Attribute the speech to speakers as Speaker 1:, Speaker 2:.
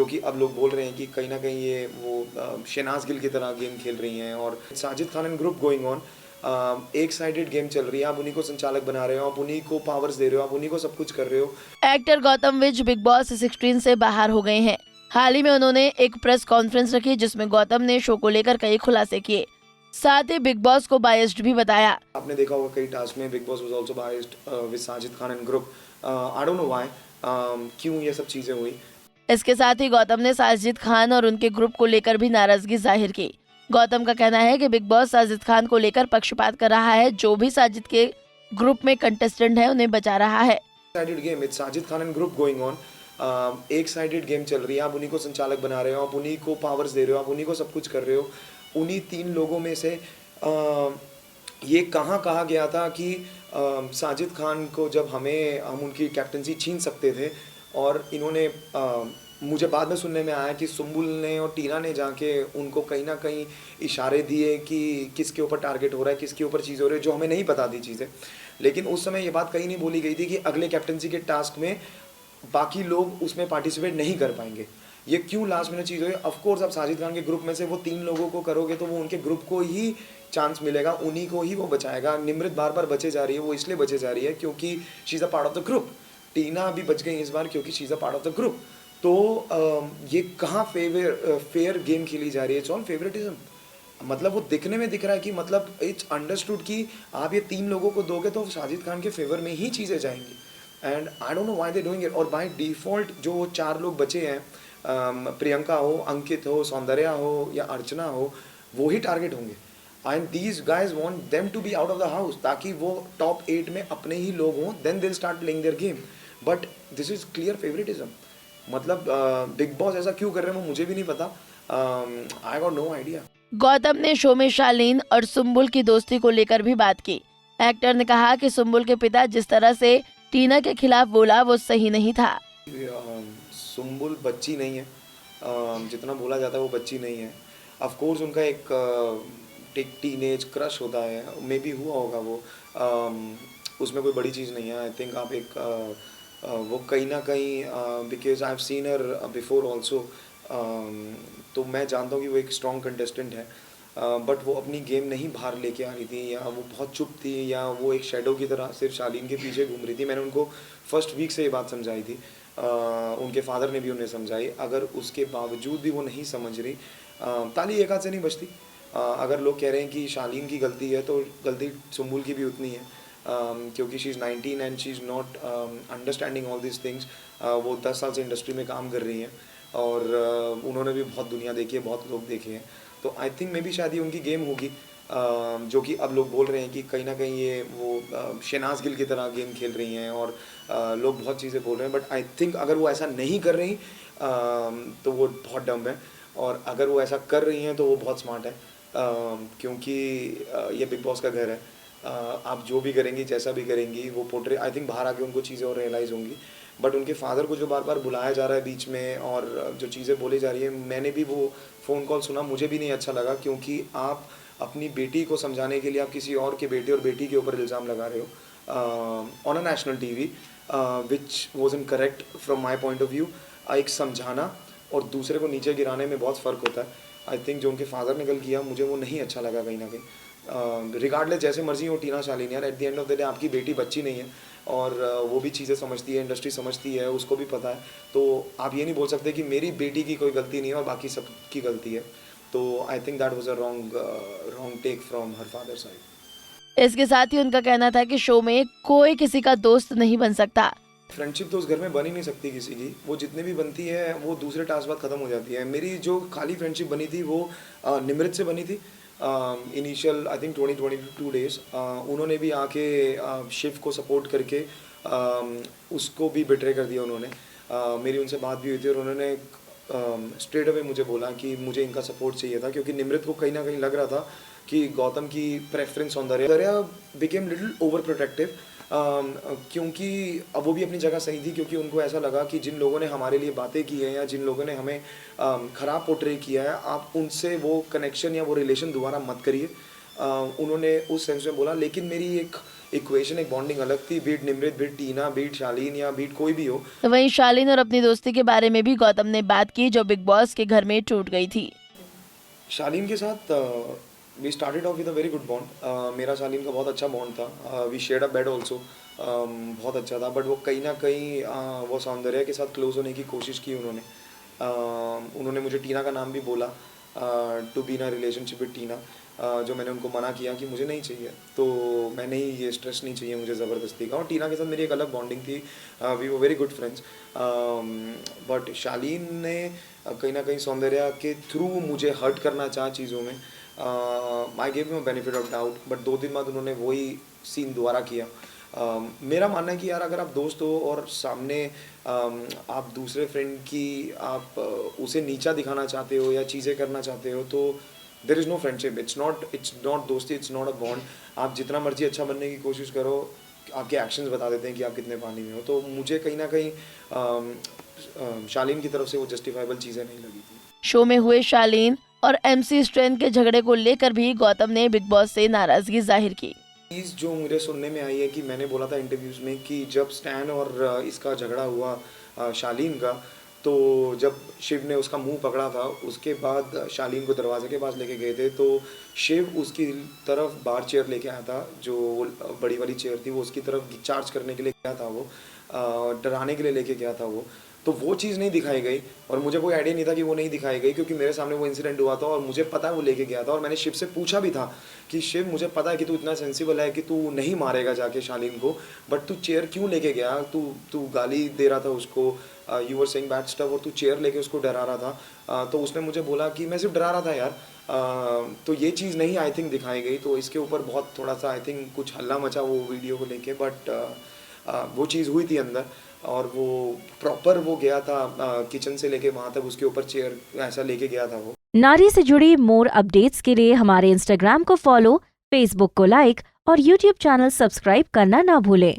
Speaker 1: जो कि अब लोग बोल रहे हैं कि कहीं ना कहीं ये वो शहनाज गिल की तरह गेम खेल रही हैं और Sajid Khan and group going on. एक साइडेड गेम चल रही है, आप उन्हीं को संचालक बना रहे हो, आप उन्हीं को पावर्स दे रहे हो, आप उन्हीं को सब कुछ कर रहे हो।
Speaker 2: एक्टर गौतम विज बिग बॉस 16 से बाहर हो गए हैं। हाल ही में उन्होंने एक प्रेस कॉन्फ्रेंस रखी जिसमें गौतम ने शो को लेकर कई खुलासे किए, साथ ही बिग बॉस को बायस्ड भी बताया।
Speaker 1: आपने देखा होगा कई टास्क में big boss was also biased with Sajid Khan and group. I don't know why, क्यों ये सब चीजें हुई।
Speaker 2: इसके साथ ही गौतम ने साजिद खान और उनके ग्रुप को लेकर भी नाराजगी जाहिर की। गौतम का कहना है कि बिग बॉस साजिद खान को लेकर पक्षपात कर रहा है, जो भी साजिद के ग्रुप में कंटेस्टेंट है उन्हें बचा रहा है।
Speaker 1: Sided game, it's Sajid Khan and group going on. एक साइडेड गेम चल रही है, आप उन्हीं को संचालक बना रहे हो, आप उन्हीं को पावर्स दे रहे हो, आप उन्हीं को सब कुछ कर रहे हो। उन्हीं 3 लोगों में से ये कहाँ कहा गया था कि साजिद खान को जब हम उनकी कैप्टनसी छीन सकते थे, और इन्होंने मुझे बाद में सुनने में आया कि सुम्बुल ने और टीना ने जाके उनको कहीं ना कहीं इशारे दिए कि किसके ऊपर टारगेट हो रहा है, किसके ऊपर चीज़ हो रही है, जो हमें नहीं पता थी चीज़ें। लेकिन उस समय ये बात कहीं नहीं बोली गई थी कि अगले कैप्टनसी के टास्क में बाकी लोग उसमें पार्टिसिपेट नहीं कर पाएंगे। ये क्यों लास्ट मिनट चीज़ हुई? ऑफ कोर्स आप साजिद खान के ग्रुप में से वो 3 लोगों को करोगे तो वो उनके ग्रुप को ही चांस मिलेगा, उन्हीं को ही वो बचाएगा। निमृत बार बार बचे जा रही है, वो इसलिए बचे जा रही है क्योंकि she is a part of the group. Tina भी बच गई इस बार क्योंकि she is a part of the group. तो ये कहाँ फेयर गेम खेली जा रही है? It's all favouritism. मतलब वो दिखने में दिख रहा है कि मतलब इट्स अंडरस्टूड कि आप ये 3 लोगों को दोगे तो साजिद खान के फेवर में ही चीज़ें जाएंगी। And I don't know why they doing it. और बाय डिफ़ॉल्ट जो 4 लोग बचे हैं, प्रियंका हो, अंकित हो, सौंदर्या हो या अर्चना हो, वो ही टारगेट होंगे। And these guys want them to be out of the house ताकि वो टॉप 8 में अपने ही लोग हों, then they'll start playing their game. But this is clear favouritism. मतलब बिग बॉस ऐसा क्यों कर रहे हैं वो मुझे भी नहीं पता। I got no idea.
Speaker 2: Gautam ने शो में शालीन और सुम्बुल की दोस्ती को लेकर भी बात की। एक्टर ने कहा कि सुम्बुल के पिता जिस तरह से टीना के खिलाफ बोला वो सही नहीं था।
Speaker 1: सुम्बुल बच्ची नहीं है, जितना बोला जाता है वो बच्ची नहीं है। ऑफ कोर्स उनका एक टीनेज क्रश होता है, मे बी हुआ होगा वो, उसमें कोई बड़ी चीज़ नहीं है। आई थिंक आप वो कहीं ना कहीं, because I have seen her before also, तो मैं जानता हूँ कि वो एक स्ट्रॉन्ग कंटेस्टेंट है। बट वो अपनी गेम नहीं बाहर लेके आ रही थी, या वो बहुत चुप थी, या वो एक शेडो की तरह सिर्फ शालीन के पीछे घूम रही थी। मैंने उनको फर्स्ट वीक से ये बात समझाई थी, उनके फादर ने भी उन्हें समझाई। अगर उसके बावजूद भी वो नहीं समझ रही, ताली एक हाथ से नहीं बजती। अगर लोग कह रहे हैं कि शालीन की गलती है तो गलती सुम्बुल की भी उतनी है, क्योंकि she is 19 and she is not understanding all this things. वो 10 साल से इंडस्ट्री में काम कर रही हैं और उन्होंने भी बहुत दुनिया देखी है, बहुत लोग देखे हैं। तो आई थिंक मे बी शायद ये उनकी गेम होगी, जो कि अब लोग बोल रहे हैं कि कहीं ना कहीं ये वो शहनाज गिल की तरह गेम खेल रही हैं, और लोग बहुत चीज़ें बोल रहे हैं। बट आई थिंक अगर वो ऐसा नहीं कर रही तो वो बहुत डम है, और अगर वो ऐसा कर रही हैं तो वो बहुत स्मार्ट है, क्योंकि ये बिग बॉस का घर है। आप जो भी करेंगी, जैसा भी करेंगी, वो पोर्ट्रे, आई थिंक बाहर आके उनको चीज़ें और रियलाइज़ होंगी। बट उनके फादर को जो बार बार बुलाया जा रहा है बीच में, और जो चीज़ें बोली जा रही है, मैंने भी वो फ़ोन कॉल सुना, मुझे भी नहीं अच्छा लगा, क्योंकि आप अपनी बेटी को समझाने के लिए आप किसी और के बेटे और बेटी के ऊपर इल्ज़ाम लगा रहे हो on a national TV, which was in correct from my point of view. एक समझाना और दूसरे को नीचे गिराने में बहुत फ़र्क होता है। आई थिंक जो उनके फादर ने कल किया, मुझे वो नहीं अच्छा लगा कहीं ना कहीं। रिगार्डलेस जैसे मर्जी हो टीना शालीन, यार at the end of the day आपकी बेटी बच्ची नहीं है, और वो भी चीज़ें समझती है, इंडस्ट्री समझती है, उसको भी पता है। तो आप ये नहीं बोल सकते कि मेरी बेटी की कोई गलती नहीं है और बाकी सब की गलती है। तो I think that was a wrong take from her father side.
Speaker 2: इसके साथ ही उनका कहना था कि शो में कोई किसी का दोस्त नहीं बन सकता।
Speaker 1: फ्रेंडशिप तो उस घर में बन ही नहीं सकती किसी की, वो जितनी भी बनती है वो दूसरे टास्क बाद ख़त्म हो जाती है। मेरी जो खाली फ्रेंडशिप बनी थी वो निमृत से बनी थी। इनिशियल आई थिंक 20-22 डेज उन्होंने भी आके शिव को सपोर्ट करके उसको भी बिट्रे कर दिया उन्होंने। मेरी उनसे बात भी हुई थी और उन्होंने स्ट्रेट अवे मुझे बोला कि मुझे इनका सपोर्ट चाहिए था, क्योंकि निमृत को कहीं ना कहीं लग रहा था कि गौतम की preference Soundarya became little over protective, क्योंकि अब वो भी अपनी जगह सही थी, क्योंकि उनको ऐसा लगा कि जिन लोगों ने हमारे लिए बातें की हैं या जिन लोगों ने हमें ख़राब पोर्ट्रे किया है, आप उनसे वो कनेक्शन या वो रिलेशन दोबारा मत करिए। उन्होंने उस सेंस में बोला, लेकिन मेरी एक इक्वेशन, एक बॉन्डिंग अलग थी, बीट निमृत, बीट टीना, बीट शालीन या बीट कोई भी हो।
Speaker 2: तो वहीं शालीन और अपनी दोस्ती के बारे में भी गौतम ने बात की जो बिग बॉस के घर में टूट गई थी।
Speaker 1: शालीन के साथ we started off with a very good bond. मेरा शालीन का बहुत अच्छा बॉन्ड था। We shared a bed also, बहुत अच्छा था। बट वो कहीं ना कहीं वो सौंदर्या के साथ क्लोज होने की कोशिश की उन्होंने। उन्होंने मुझे टीना का नाम भी बोला, to be in a relationship with Tina, जो मैंने उनको मना किया कि मुझे नहीं चाहिए, तो मैं नहीं, ये स्ट्रेस नहीं चाहिए मुझे ज़बरदस्ती का। और टीना के साथ मेरी एक अलग बॉन्डिंग थी, वी वो वेरी गुड फ्रेंड्स। बट शालीन ने कहीं ना कहीं सौंदर्या के थ्रू मुझे हर्ट करना चाहा चीज़ों में। I gave him benefit of doubt, but 2 दिन बाद उन्होंने वही सीन दोबारा किया। मेरा मानना है कि यार अगर आप दोस्त हो और सामने आप दूसरे फ्रेंड की आप उसे नीचा दिखाना चाहते हो या चीज़ें करना चाहते हो, तो there is no friendship, it's not दोस्ती, इट्स नॉट अ बॉन्ड। आप जितना मर्जी अच्छा बनने की कोशिश करो, आपके एक्शंस बता देते हैं कि आप कितने पानी में हो। तो मुझे कहीं ना कहीं शालीन की तरफ से वो जस्टिफाइबल चीज़ें नहीं लगी थी।
Speaker 2: शो में हुए शालीन और MC स्ट्रेंथ के झगड़े को लेकर भी गौतम ने बिग बॉस से नाराजगी जाहिर की।
Speaker 1: चीज़ जो मुझे सुनने में आई है कि मैंने बोला था इंटरव्यूज़ में कि जब स्टैन और इसका झगड़ा हुआ शालीन का, तो जब शिव ने उसका मुंह पकड़ा था, उसके बाद शालीन को दरवाजे के पास लेके गए थे, तो शिव उसकी तरफ बार चेयर लेके आया था, जो बड़ी वाली चेयर थी, वो उसकी तरफ चार्ज करने के लिए गया था, वो डराने के लिए लेके गया था वो। तो वो चीज़ नहीं दिखाई गई और मुझे कोई आइडिया नहीं था कि वो नहीं दिखाई गई, क्योंकि मेरे सामने वो इंसिडेंट हुआ था और मुझे पता है वो लेके गया था। और मैंने शिव से पूछा भी था कि शिव, मुझे पता है कि तू इतना सेंसिबल है कि तू नहीं मारेगा जाके शालीन को, बट तू चेयर क्यों लेके गया? तू गाली दे रहा था उसको, you were saying bad stuff, और तू चेयर लेके उसको डरा रहा था। तो उसने मुझे बोला कि मैं सिर्फ डरा रहा था यार। तो ये चीज़ नहीं आई थिंक दिखाई गई, तो इसके ऊपर बहुत थोड़ा सा आई थिंक कुछ हल्ला मचा वो वीडियो को लेके। बट वो चीज़ हुई थी अंदर, और वो प्रॉपर वो गया था किचन से लेके वहाँ तक, उसके ऊपर चेयर ऐसा लेके गया था वो।
Speaker 3: नारी से जुड़ी मोर अपडेट्स के लिए हमारे इंस्टाग्राम को फॉलो, फेसबुक को लाइक और यूट्यूब चैनल सब्सक्राइब करना ना भूलें।